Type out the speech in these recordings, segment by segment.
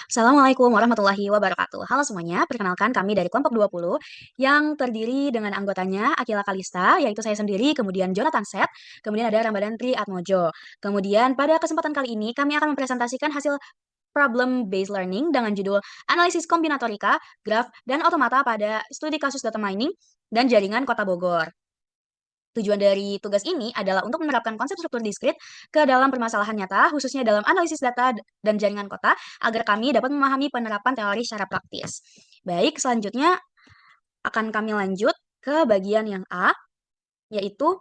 Assalamualaikum warahmatullahi wabarakatuh. Halo semuanya, perkenalkan kami dari kelompok 20 yang terdiri dengan anggotanya Akila Kalista, yaitu saya sendiri, kemudian Jonathan Set, kemudian ada Ramadan Tri Atmojo. Kemudian pada kesempatan kali ini kami akan mempresentasikan hasil problem based learning dengan judul analisis kombinatorika, graf, dan otomata pada studi kasus data mining dan jaringan Kota Bogor. Tujuan dari tugas ini adalah untuk menerapkan konsep struktur diskrit ke dalam permasalahan nyata, khususnya dalam analisis data dan jaringan kota, agar kami dapat memahami penerapan teori secara praktis. Baik, selanjutnya akan kami lanjut ke bagian yang A, yaitu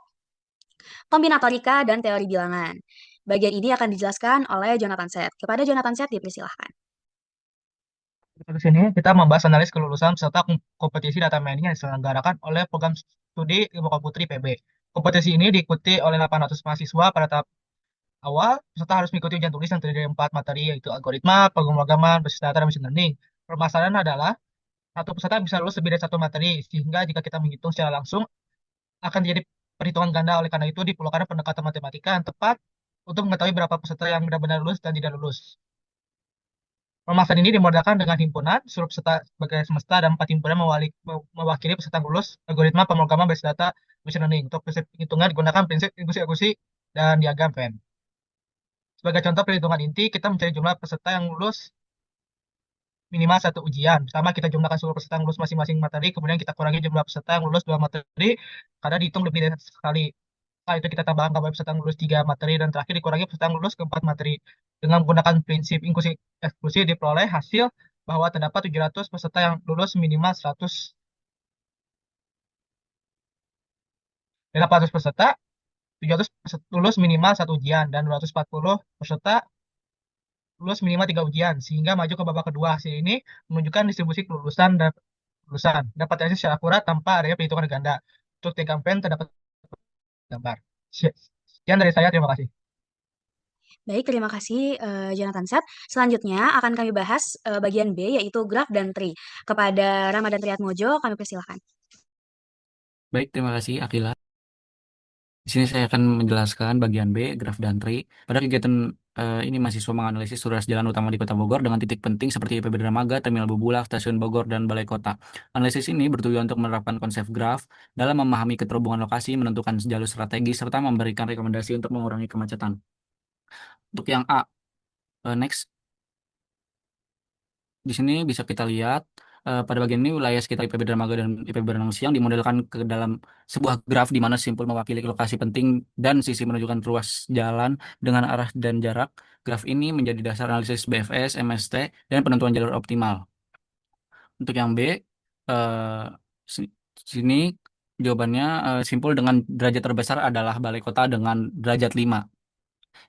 kombinatorika dan teori bilangan. Bagian ini akan dijelaskan oleh Jonathan Set. Kepada Jonathan Set dipersilahkan. Di sini kita membahas analis kelulusan serta kompetisi data mining yang diselenggarakan oleh program studi Ilmu Komputer IPB. Kompetisi ini diikuti oleh 800 mahasiswa pada tahap awal. Peserta harus mengikuti ujian tulis yang terdiri dari 4 materi, yaitu algoritma, pemrograman, basis data, dan machine learning. Permasalahan adalah satu peserta bisa lulus lebih dari satu materi, sehingga jika kita menghitung secara langsung akan terjadi perhitungan ganda. Oleh karena itu diperlukan pendekatan matematika yang tepat untuk mengetahui berapa peserta yang benar-benar lulus dan tidak lulus. Permasalahan ini dimodalkan dengan himpunan, seluruh peserta sebagai semesta, dan 4 himpunan mewakili peserta lulus, algoritma pemrograman basis data, machine learning. Untuk prinsip penghitungan digunakan prinsip inklusi-inklusi dan diagram Venn. Sebagai contoh perhitungan inti, kita mencari jumlah peserta yang lulus minimal satu ujian. Pertama, kita jumlahkan seluruh peserta yang lulus masing-masing materi, kemudian kita kurangi jumlah peserta yang lulus dua materi, karena dihitung lebih dari sekali. Setelah itu kita tambahkan tambah peserta yang lulus tiga materi, dan terakhir dikurangi peserta yang lulus keempat materi. Dengan menggunakan prinsip inklusi eksklusi diperoleh hasil bahwa terdapat 700 peserta yang lulus minimal 100, 800 peserta, 700 lulus minimal satu ujian, dan 240 peserta lulus minimal tiga ujian, sehingga maju ke babak kedua. Hasil ini menunjukkan distribusi kelulusan dan lulusan dapat terlihat secara akurat tanpa adanya perhitungan ganda. Untuk diagram Venn terdapat gambar. Sekian dari saya, terima kasih. Baik, terima kasih Jonathan Set. Selanjutnya akan kami bahas bagian B, yaitu graf dan tree. Kepada Ramadan Tri Atmojo, kami persilahkan. Baik, terima kasih Akila. Di sini saya akan menjelaskan bagian B, graf dan tree. Pada kegiatan ini mahasiswa menganalisis ruas jalan utama di Kota Bogor dengan titik penting seperti IPB Dramaga, Terminal Bubulak, Stasiun Bogor, dan Balai Kota. Analisis ini bertujuan untuk menerapkan konsep graf dalam memahami keterhubungan lokasi, menentukan jalur strategis, serta memberikan rekomendasi untuk mengurangi kemacetan. Untuk yang A, next. Di sini bisa kita lihat pada bagian ini wilayah sekitar IPB Dermaga dan IPB Renang Siang dimodelkan ke dalam sebuah graf di mana simpul mewakili lokasi penting dan sisi menunjukkan ruas jalan dengan arah dan jarak. Graf ini menjadi dasar analisis BFS, MST, dan penentuan jalur optimal. Untuk yang B, eh, sini jawabannya simpul dengan derajat terbesar adalah Balai Kota dengan derajat 5.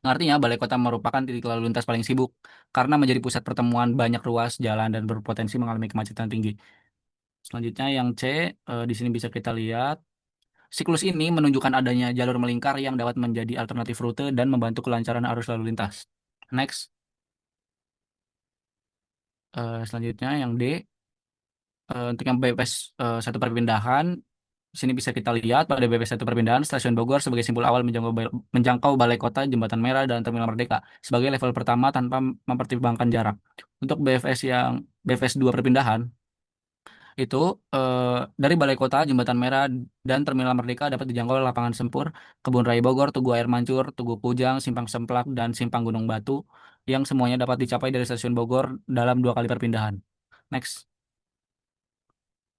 Yang artinya balai kota merupakan titik lalu lintas paling sibuk karena menjadi pusat pertemuan banyak ruas jalan dan berpotensi mengalami kemacetan tinggi. Selanjutnya yang C, di sini bisa kita lihat siklus ini menunjukkan adanya jalur melingkar yang dapat menjadi alternatif rute dan membantu kelancaran arus lalu lintas. Next, selanjutnya yang D, untuk yang BPS satu perpindahan. Di sini bisa kita lihat pada BPS satu perpindahan, Stasiun Bogor sebagai simpul awal menjangkau Balai Kota, Jembatan Merah, dan Terminal Merdeka sebagai level pertama tanpa mempertimbangkan jarak. Untuk BFS 2 perpindahan, itu dari Balai Kota, Jembatan Merah, dan Terminal Merdeka dapat dijangkau Lapangan Sempur, Kebun Raya Bogor, Tugu Air Mancur, Tugu Kujang, Simpang Semplak, dan Simpang Gunung Batu, yang semuanya dapat dicapai dari Stasiun Bogor dalam dua kali perpindahan. Next.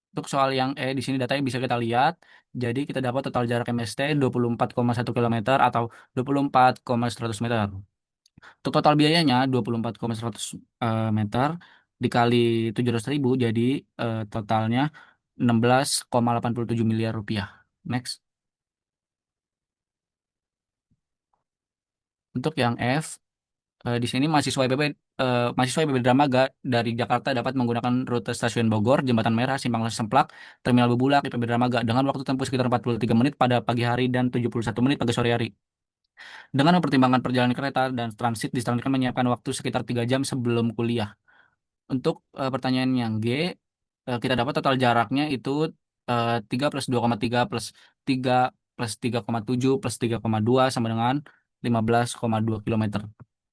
Untuk soal yang di sini datanya bisa kita lihat. Jadi kita dapat total jarak MST 24,1 km atau 24,100 meter. Untuk total biayanya 24,100 meter dikali 700.000 jadi totalnya 16,87 miliar rupiah. Next. Untuk yang F, di sini mahasiswa IPB Dramaga dari Jakarta dapat menggunakan rute Stasiun Bogor, Jembatan Merah, Simpang Semplak, Terminal Bubulak, IPB Dramaga dengan waktu tempuh sekitar 43 menit pada pagi hari dan 71 menit pada sore hari. Dengan mempertimbangkan perjalanan kereta dan transit, disarankan menyiapkan waktu sekitar 3 jam sebelum kuliah. Untuk pertanyaan yang G, kita dapat total jaraknya itu 3 plus 2,3 plus 3 plus 3,7 plus 3,2 sama dengan 15,2 kilometer.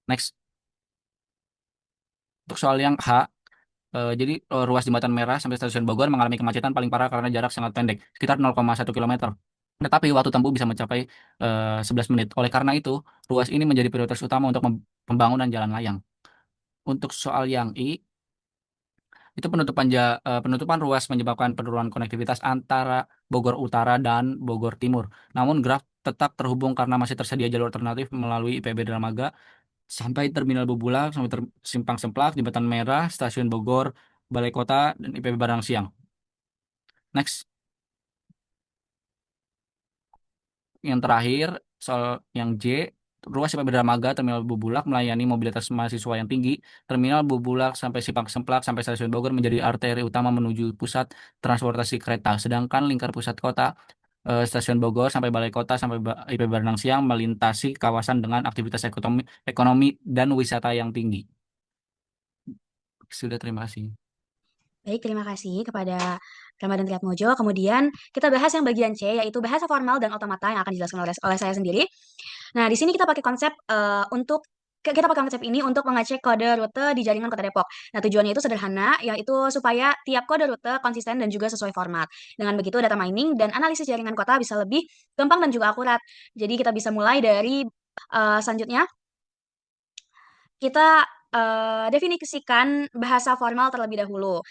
Next. Untuk soal yang H, jadi ruas jembatan merah sampai stasiun Bogor mengalami kemacetan paling parah karena jarak sangat pendek, sekitar 0,1 km. Tetapi waktu tempuh bisa mencapai 11 menit. Oleh karena itu, ruas ini menjadi prioritas utama untuk pembangunan jalan layang. Untuk soal yang I, itu penutupan ruas menyebabkan penurunan konektivitas antara Bogor Utara dan Bogor Timur. Namun graf tetap terhubung karena masih tersedia jalur alternatif melalui IPB Dermaga sampai Terminal Bubulak, sampai Simpang Semplak, Jembatan Merah, Stasiun Bogor, Balai Kota, dan IPB Barang Siang. Next. Yang terakhir, soal yang J, ruas IPB Dramaga Terminal Bubulak melayani mobilitas mahasiswa yang tinggi. Terminal Bubulak sampai Simpang Semplak sampai Stasiun Bogor menjadi arteri utama menuju pusat transportasi kereta. Sedangkan lingkar pusat kota, Stasiun Bogor sampai Balai Kota sampai IPB Renang Siang melintasi kawasan dengan aktivitas ekonomi dan wisata yang tinggi. Sudah, terima kasih. Baik, terima kasih kepada Ramadan Triatmojo. Kemudian kita bahas yang bagian C, yaitu bahasa formal dan otomata yang akan dijelaskan oleh saya sendiri. Nah, di sini kita pakai konsep kita pakai konsep ini untuk mengecek kode rute di jaringan Kota Depok. Nah, tujuannya itu sederhana, yaitu supaya tiap kode rute konsisten dan juga sesuai format. Dengan begitu, data mining dan analisis jaringan kota bisa lebih gampang dan juga akurat. Jadi, kita bisa mulai dari selanjutnya, kita definisikan bahasa formal terlebih dahulu.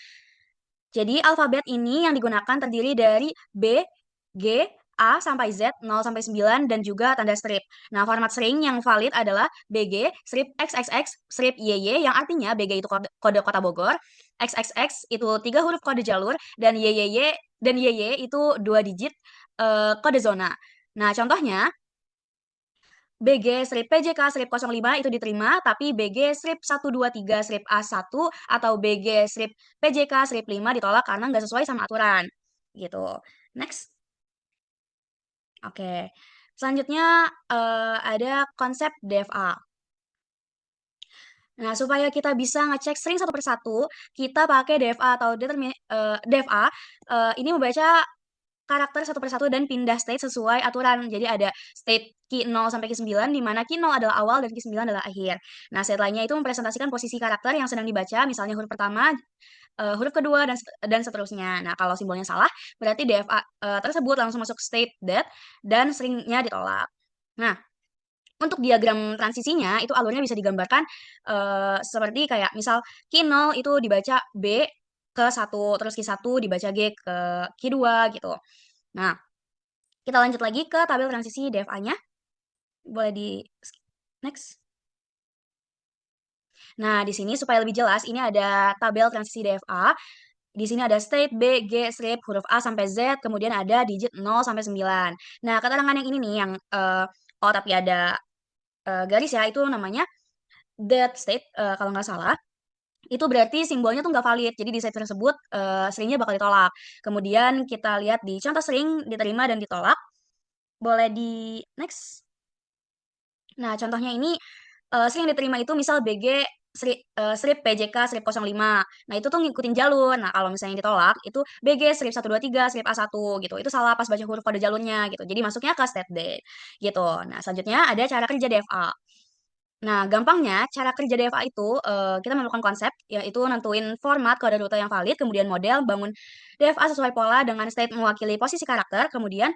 Jadi alfabet ini yang digunakan terdiri dari B, G, A sampai Z, 0 sampai 9, dan juga tanda strip. Nah, format string yang valid adalah BG, strip XXX, strip YY, yang artinya BG itu kode Kota Bogor, XXX itu 3 huruf kode jalur, dan YY itu 2 digit kode zona. Nah, contohnya, BG strip PJK strip 05 itu diterima, tapi BG strip 123 strip A1 atau BG strip PJK strip 5 ditolak karena nggak sesuai sama aturan. Gitu. Next. Oke. Selanjutnya ada konsep DFA. Nah, supaya kita bisa ngecek string satu persatu, kita pakai DFA atau DFA. Ini membaca karakter satu persatu dan pindah state sesuai aturan. Jadi ada state key 0 sampai key 9, di mana key 0 adalah awal dan key 9 adalah akhir. Nah, state lainnya itu mempresentasikan posisi karakter yang sedang dibaca, misalnya huruf pertama, huruf kedua, dan seterusnya. Nah, kalau simbolnya salah, berarti DFA tersebut langsung masuk state dead dan stringnya ditolak. Nah, untuk diagram transisinya, itu alurnya bisa digambarkan seperti kayak misal key 0 itu dibaca B ke 1, terus key 1 dibaca G ke key 2 gitu. Nah, kita lanjut lagi ke tabel transisi DFA-nya. Boleh di next. Nah, di sini supaya lebih jelas, ini ada tabel transisi DFA. Di sini ada state B, G, strip, huruf A sampai Z, kemudian ada digit 0 sampai 9. Nah, keterangan yang ini nih, yang oh tapi ada garis ya, itu namanya dead state, kalau nggak salah. Itu berarti simbolnya tuh nggak valid. Jadi di state tersebut, stringnya bakal ditolak. Kemudian kita lihat di contoh string diterima dan ditolak. Boleh di next. Nah, contohnya ini string yang diterima itu misal BG strip PJK strip 05. Nah, itu tuh ngikutin jalur. Nah, kalau misalnya ditolak itu BG strip 123 strip A1 gitu. Itu salah pas baca huruf kode jalurnya gitu. Jadi masuknya ke state D gitu. Nah, selanjutnya ada cara kerja DFA. Nah, gampangnya cara kerja DFA itu kita menemukan konsep yaitu nentuin format kode rute yang valid, kemudian model, bangun DFA sesuai pola dengan state mewakili posisi karakter, kemudian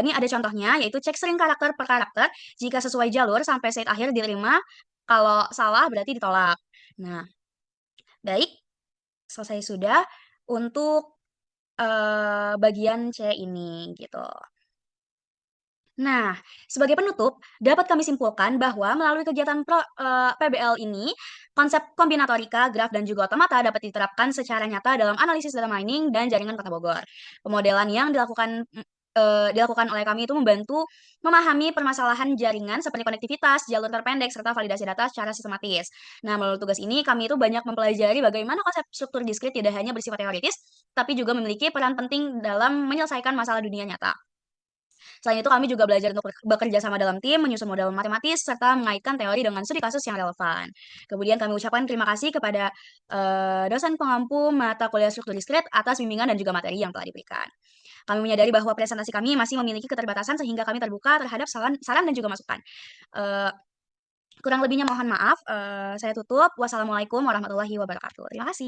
ini ada contohnya yaitu cek string karakter per karakter, jika sesuai jalur sampai state akhir diterima, kalau salah berarti ditolak. Nah, baik, selesai sudah untuk bagian C ini gitu. Nah, sebagai penutup, dapat kami simpulkan bahwa melalui kegiatan PBL ini, konsep kombinatorika, graf, dan juga otomata dapat diterapkan secara nyata dalam analisis data mining dan jaringan Kota Bogor. Pemodelan yang dilakukan oleh kami itu membantu memahami permasalahan jaringan seperti konektivitas, jalur terpendek, serta validasi data secara sistematis. Nah, melalui tugas ini, kami itu banyak mempelajari bagaimana konsep struktur diskrit tidak hanya bersifat teoritis, tapi juga memiliki peran penting dalam menyelesaikan masalah dunia nyata. Selain itu, kami juga belajar untuk bekerja sama dalam tim, menyusun model matematis, serta mengaitkan teori dengan studi kasus yang relevan. Kemudian kami ucapkan terima kasih kepada dosen pengampu mata kuliah struktur diskrit atas bimbingan dan juga materi yang telah diberikan. Kami menyadari bahwa presentasi kami masih memiliki keterbatasan sehingga kami terbuka terhadap saran dan juga masukan. Kurang lebihnya mohon maaf. Saya tutup. Wassalamualaikum warahmatullahi wabarakatuh. Terima kasih.